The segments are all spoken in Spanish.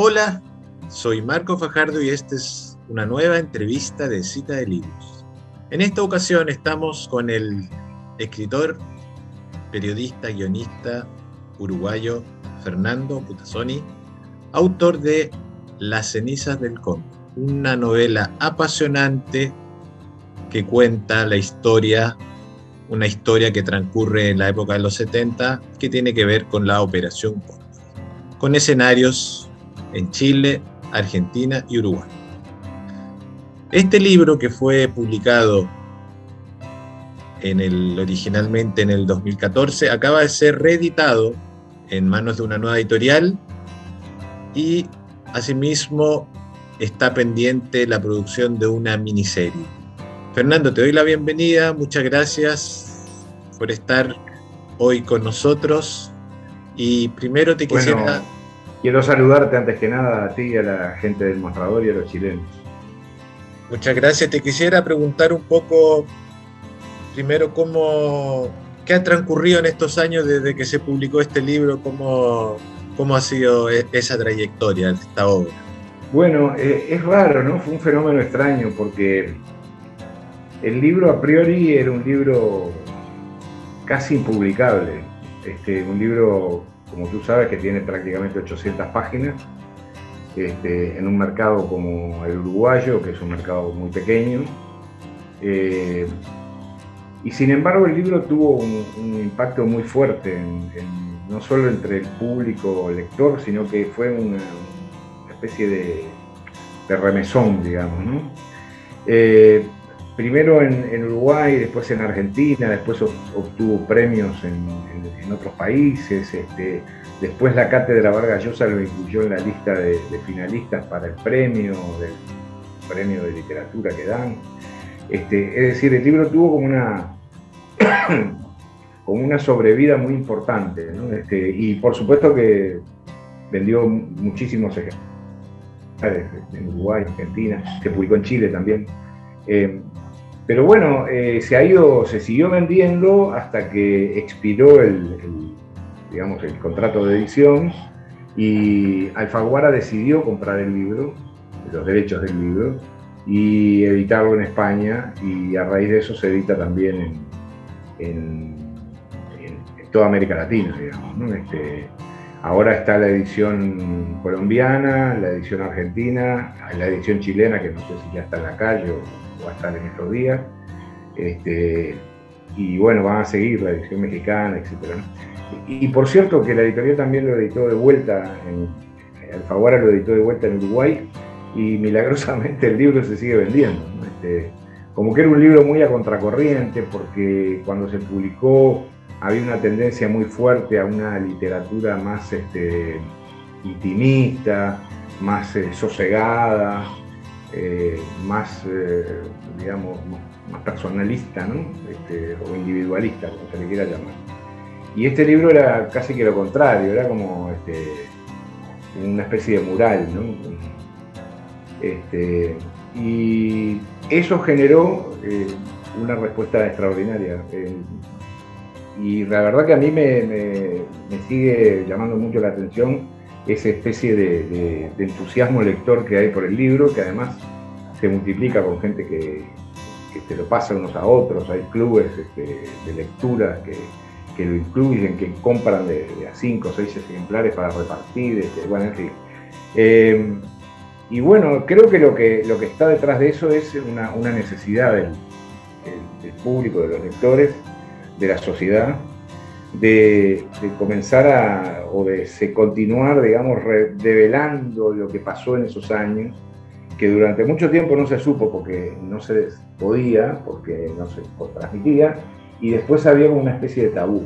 Hola, soy Marco Fajardo y esta es una nueva entrevista de Cita de Libros. En esta ocasión estamos con el escritor, periodista, guionista uruguayo Fernando Putazzoni, autor de Las cenizas del cóndor, una novela apasionante que cuenta la historia, una historia que transcurre en la época de los 70, que tiene que ver con la Operación Cóndor, con escenarios en Chile, Argentina y Uruguay. Este libro, que fue publicado originalmente en el 2014, acaba de ser reeditado en manos de una nueva editorial y asimismo está pendiente la producción de una miniserie. Fernando, te doy la bienvenida, muchas gracias por estar hoy con nosotros y primero te quisiera... Quiero saludarte antes que nada a ti y a la gente del Mostrador y a los chilenos. Muchas gracias. Te quisiera preguntar un poco, primero, qué ha transcurrido en estos años desde que se publicó este libro, cómo ha sido esa trayectoria de esta obra. Bueno, es raro, ¿no? Fue un fenómeno extraño porque el libro a priori era un libro casi impublicable. Un libro, como tú sabes, que tiene prácticamente 800 páginas, en un mercado como el uruguayo, que es un mercado muy pequeño. Y sin embargo el libro tuvo un impacto muy fuerte, no solo entre el público lector, sino que fue una especie de remesón, digamos, ¿no? Primero en Uruguay, después en Argentina, después obtuvo premios en otros países. Después la Cátedra Vargas Llosa lo incluyó en la lista de finalistas para el premio de literatura que dan. Es decir, el libro tuvo como una sobrevida muy importante, ¿no? Y por supuesto que vendió muchísimos ejemplares en Uruguay, Argentina, se publicó en Chile también. Pero bueno, se siguió vendiendo hasta que expiró el contrato de edición y Alfaguara decidió comprar el libro, los derechos del libro, y editarlo en España, y a raíz de eso se edita también en toda América Latina, digamos, ¿no? Ahora está la edición colombiana, la edición argentina, la edición chilena, que no sé si ya está en la calle o va a estar en estos días. Y bueno, van a seguir la edición mexicana, etc. Y por cierto que la editorial también lo editó de vuelta, Alfaguara lo editó de vuelta en Uruguay, y milagrosamente el libro se sigue vendiendo, ¿no? Como que era un libro muy a contracorriente, porque cuando se publicó había una tendencia muy fuerte a una literatura más intimista, más sosegada, más personalista, ¿no? O individualista, como se le quiera llamar. Y este libro era casi que lo contrario, era como una especie de mural, ¿no? Y eso generó una respuesta extraordinaria. Y la verdad que a mí me sigue llamando mucho la atención esa especie de entusiasmo lector que hay por el libro, que además se multiplica con gente que se lo pasa unos a otros. Hay clubes de lectura que lo incluyen, que compran de a 5 o 6 ejemplares para repartir, bueno, en fin. Y bueno, creo que lo que está detrás de eso es una necesidad del público, de los lectores, de la sociedad, de comenzar o de continuar, digamos, develando lo que pasó en esos años, que durante mucho tiempo no se supo porque no se podía, porque no se transmitía, y después había una especie de tabú.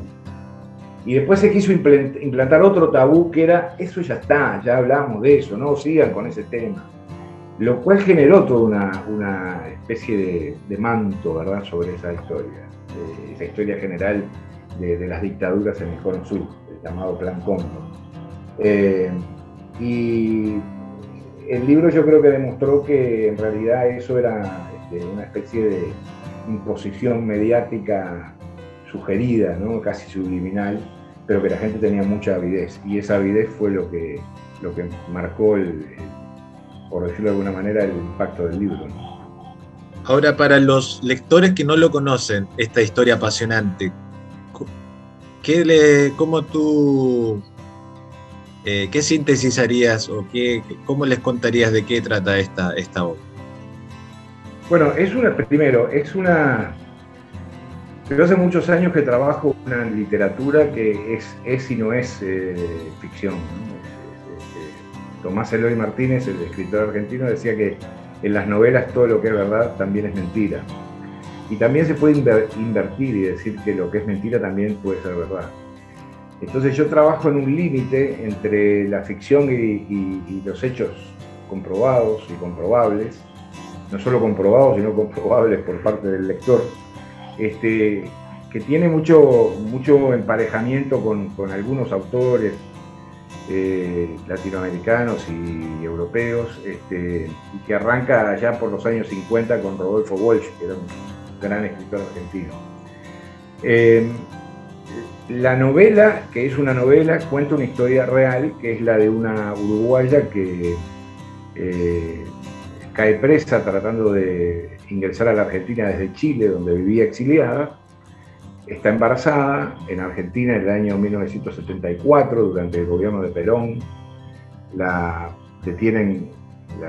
Y después se quiso implantar otro tabú, que era, eso ya está, ya hablamos de eso, no sigan con ese tema. Lo cual generó toda una especie de manto, ¿verdad?, sobre esa historia general de las dictaduras en el Cono Sur, el llamado Plan Cóndor. Y el libro yo creo que demostró que en realidad eso era una especie de imposición mediática sugerida, ¿no?, casi subliminal, pero que la gente tenía mucha avidez, y esa avidez fue lo que marcó, por decirlo de alguna manera, el impacto del libro, ¿no? Ahora, para los lectores que no lo conocen, esta historia apasionante, ¿cómo tú, qué sintetizarías o cómo les contarías de qué trata esta obra? Bueno, yo hace muchos años que trabajo una literatura que es y no es ficción, ¿no? Tomás Eloy Martínez, el escritor argentino, decía que en las novelas todo lo que es verdad también es mentira. Y también se puede invertir y decir que lo que es mentira también puede ser verdad. Entonces yo trabajo en un límite entre la ficción y los hechos comprobados y comprobables, no solo comprobados, sino comprobables por parte del lector, que tiene mucho emparejamiento con algunos autores latinoamericanos y europeos, y que arranca allá por los años 50 con Rodolfo Walsh, que era un gran escritor argentino. La novela, que es una novela, cuenta una historia real, que es la de una uruguaya que cae presa tratando de ingresar a la Argentina desde Chile, donde vivía exiliada. Está embarazada en Argentina en el año 1974, durante el gobierno de Perón. La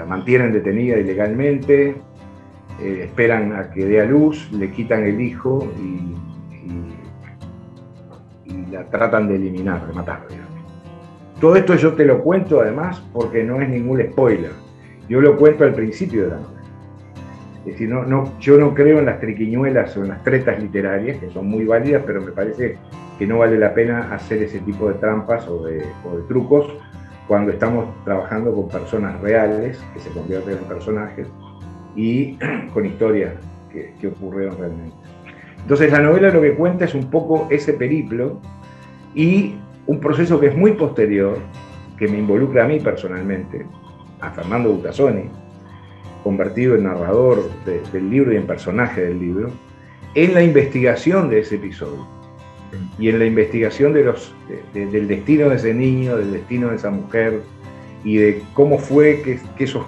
mantienen detenida ilegalmente, esperan a que dé a luz, le quitan el hijo y la tratan de eliminar, de matar, digamos. Todo esto yo te lo cuento además porque no es ningún spoiler. Yo lo cuento al principio de la novela. Es decir, yo no creo en las triquiñuelas o en las tretas literarias, que son muy válidas, pero me parece que no vale la pena hacer ese tipo de trampas o de trucos cuando estamos trabajando con personas reales, que se convierten en personajes, y con historias que ocurrieron realmente. Entonces la novela lo que cuenta es un poco ese periplo y un proceso que es muy posterior, que me involucra a mí personalmente, a Fernando Butazzoni, convertido en narrador del libro y en personaje del libro, en la investigación de ese episodio y en la investigación del destino de ese niño, del destino de esa mujer y de cómo fue que esos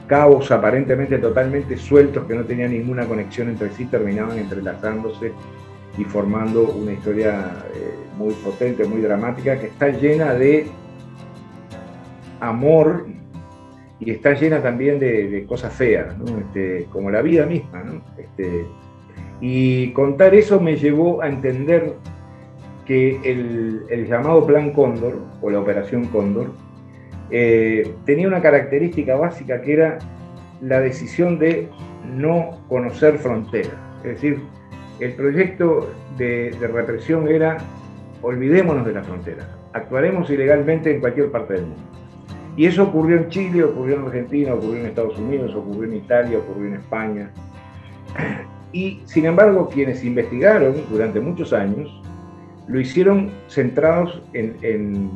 cabos aparentemente totalmente sueltos, que no tenían ninguna conexión entre sí, terminaban entrelazándose y formando una historia muy potente, muy dramática, que está llena de amor y está llena también de cosas feas, ¿no? Como la vida misma, ¿no? Y contar eso me llevó a entender que el llamado Plan Cóndor, o la Operación Cóndor, tenía una característica básica, que era la decisión de no conocer fronteras. Es decir, el proyecto de represión era: olvidémonos de las fronteras, actuaremos ilegalmente en cualquier parte del mundo. Y eso ocurrió en Chile, ocurrió en Argentina, ocurrió en Estados Unidos, ocurrió en Italia, ocurrió en España. Y sin embargo, quienes investigaron durante muchos años lo hicieron centrados en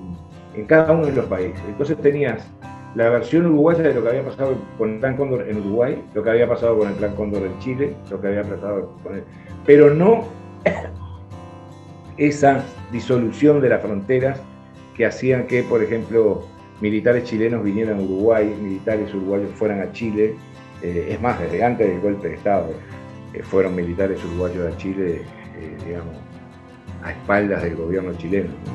cada uno de los países. Entonces tenías la versión uruguaya de lo que había pasado con el Plan Cóndor en Uruguay, lo que había pasado con el Plan Cóndor en Chile, lo que había pasado con él, pero no esa disolución de las fronteras que hacían que, por ejemplo, militares chilenos vinieran a Uruguay, militares uruguayos fueran a Chile. Es más, desde antes del golpe de Estado fueron militares uruguayos a Chile, digamos, a espaldas del gobierno chileno, ¿no?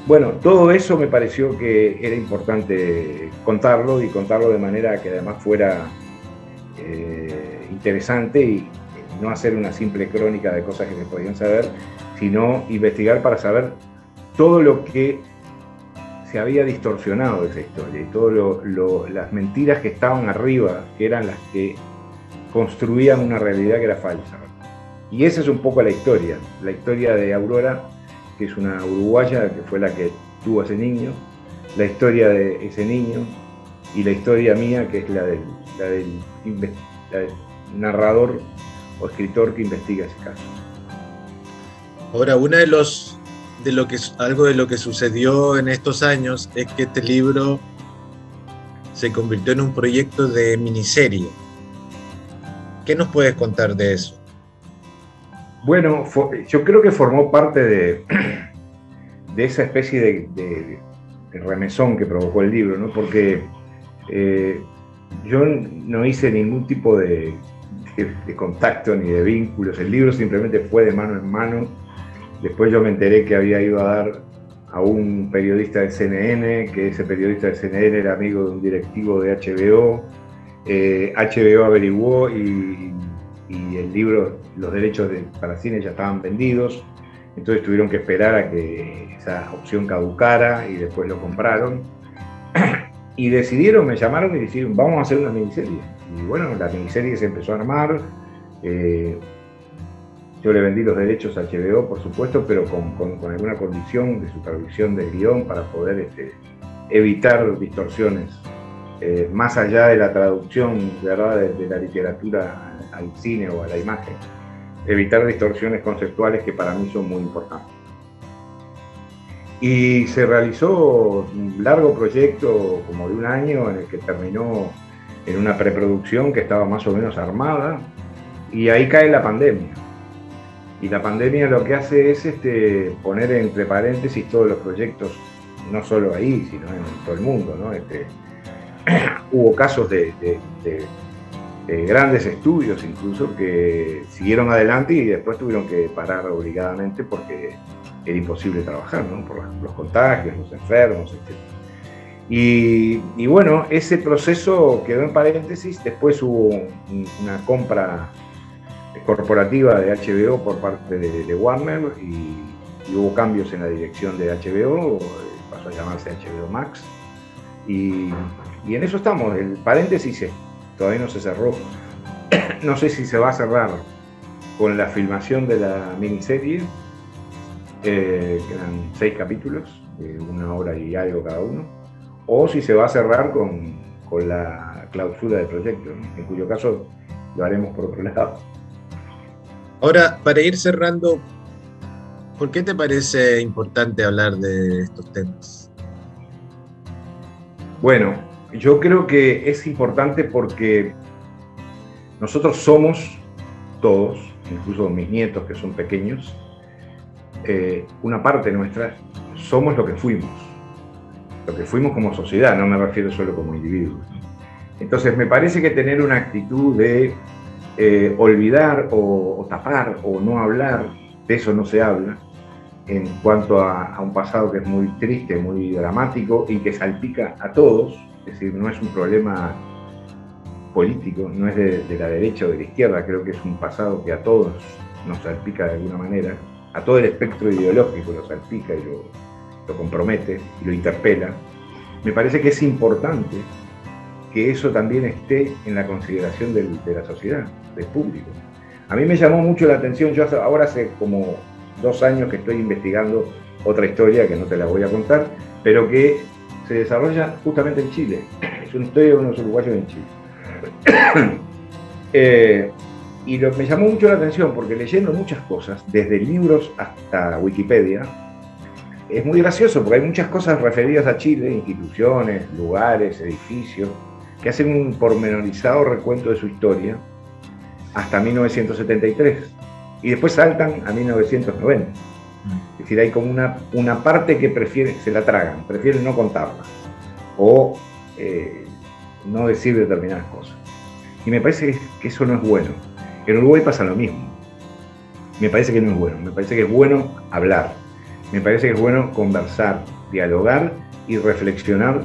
Bueno, todo eso me pareció que era importante contarlo, y contarlo de manera que además fuera interesante, y no hacer una simple crónica de cosas que se podían saber, sino investigar para saber todo lo que se había distorsionado de esa historia y todas las mentiras que estaban arriba, que eran las que construían una realidad que era falsa. Y esa es un poco la historia de Aurora, que es una uruguaya que fue la que tuvo a ese niño, la historia de ese niño y la historia mía, que es la del narrador o escritor que investiga ese caso. Ahora, algo de lo que sucedió en estos años es que este libro se convirtió en un proyecto de miniserie. ¿Qué nos puedes contar de eso? Bueno, yo creo que formó parte esa especie de remesón que provocó el libro, ¿no? Porque yo no hice ningún tipo de contacto ni de vínculos, el libro simplemente fue de mano en mano. Después yo me enteré que había ido a dar a un periodista de CNN, que ese periodista de CNN era amigo de un directivo de HBO. HBO averiguó y el libro, los derechos para cine ya estaban vendidos, entonces tuvieron que esperar a que esa opción caducara y después lo compraron. Y decidieron, me llamaron y dijeron, vamos a hacer una miniserie. Y bueno, la miniserie se empezó a armar. Yo le vendí los derechos a HBO, por supuesto, pero con alguna condición de supervisión del guión para poder evitar distorsiones, más allá de la traducción, ¿verdad?, de la literatura al cine o a la imagen. Evitar distorsiones conceptuales que para mí son muy importantes. Y se realizó un largo proyecto, como de un año, en el que terminó en una preproducción que estaba más o menos armada, y ahí cae la pandemia. Y la pandemia lo que hace es poner entre paréntesis todos los proyectos, no solo ahí, sino en todo el mundo, ¿no? Hubo casos de grandes estudios incluso que siguieron adelante y después tuvieron que parar obligadamente porque era imposible trabajar, ¿no? Por los contagios, los enfermos, etc. Y bueno, ese proceso quedó en paréntesis. Después hubo una compra corporativa de HBO por parte de Warner y hubo cambios en la dirección de HBO, pasó a llamarse HBO Max y en eso estamos. El paréntesis todavía no se cerró. No sé si se va a cerrar con la filmación de la miniserie, que eran 6 capítulos, de 1 hora y algo cada uno, o si se va a cerrar con la clausura del proyecto, ¿no? En cuyo caso lo haremos por otro lado. Ahora, para ir cerrando, ¿por qué te parece importante hablar de estos temas? Bueno, yo creo que es importante porque nosotros somos todos, incluso mis nietos que son pequeños, una parte nuestra, somos lo que fuimos como sociedad, no me refiero solo como individuos. Entonces me parece que tener una actitud de olvidar o tapar o no hablar, de eso no se habla, en cuanto a un pasado que es muy triste, muy dramático y que salpica a todos. Es decir, no es un problema político, no es de la derecha o de la izquierda, creo que es un pasado que a todos nos salpica de alguna manera, a todo el espectro ideológico lo salpica y lo compromete y lo interpela. Me parece que es importante que eso también esté en la consideración de la sociedad, del público. A mí me llamó mucho la atención, yo ahora hace como 2 años que estoy investigando otra historia que no te la voy a contar, pero que se desarrolla justamente en Chile. Es una historia de unos uruguayos en Chile. Y me llamó mucho la atención porque leyendo muchas cosas, desde libros hasta Wikipedia, es muy gracioso porque hay muchas cosas referidas a Chile, instituciones, lugares, edificios, que hacen un pormenorizado recuento de su historia hasta 1973 y después saltan a 1990. Es decir, hay como una parte que se la tragan, prefieren no contarla o no decir determinadas cosas. Y me parece que eso no es bueno. En Uruguay pasa lo mismo. Me parece que no es bueno. Me parece que es bueno hablar. Me parece que es bueno conversar, dialogar y reflexionar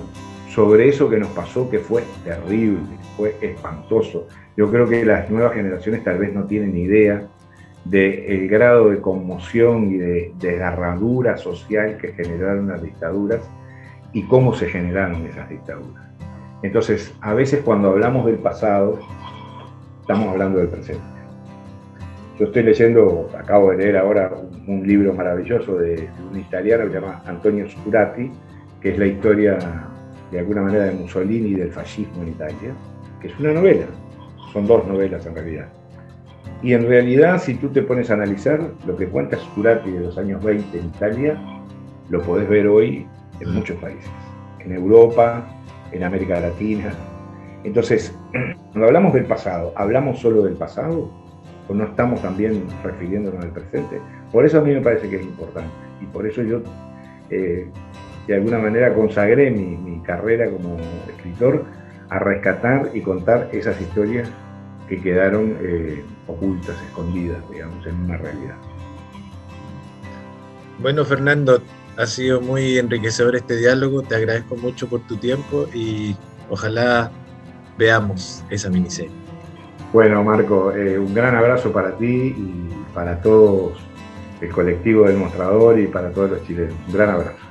sobre eso que nos pasó, que fue terrible, fue espantoso. Yo creo que las nuevas generaciones tal vez no tienen idea del grado de conmoción y de desgarradura social que generaron las dictaduras y cómo se generaron esas dictaduras. Entonces, a veces cuando hablamos del pasado, estamos hablando del presente. Yo estoy leyendo, acabo de leer ahora un libro maravilloso de un italiano que se llama Antonio Scurati, que es la historia, de alguna manera, de Mussolini y del fascismo en Italia, que es una novela. Son 2 novelas en realidad. Y en realidad, si tú te pones a analizar lo que cuenta Scurati de los años 20 en Italia, lo podés ver hoy en muchos países. En Europa, en América Latina. Entonces, cuando hablamos del pasado, ¿hablamos solo del pasado? ¿O no estamos también refiriéndonos al presente? Por eso a mí me parece que es importante. Y por eso yo de alguna manera consagré mi carrera como escritor a rescatar y contar esas historias que quedaron ocultas, escondidas, digamos, en una realidad. Bueno, Fernando, ha sido muy enriquecedor este diálogo, te agradezco mucho por tu tiempo y ojalá veamos esa miniserie. Bueno, Marco, un gran abrazo para ti y para todos el colectivo del Mostrador y para todos los chilenos. Un gran abrazo.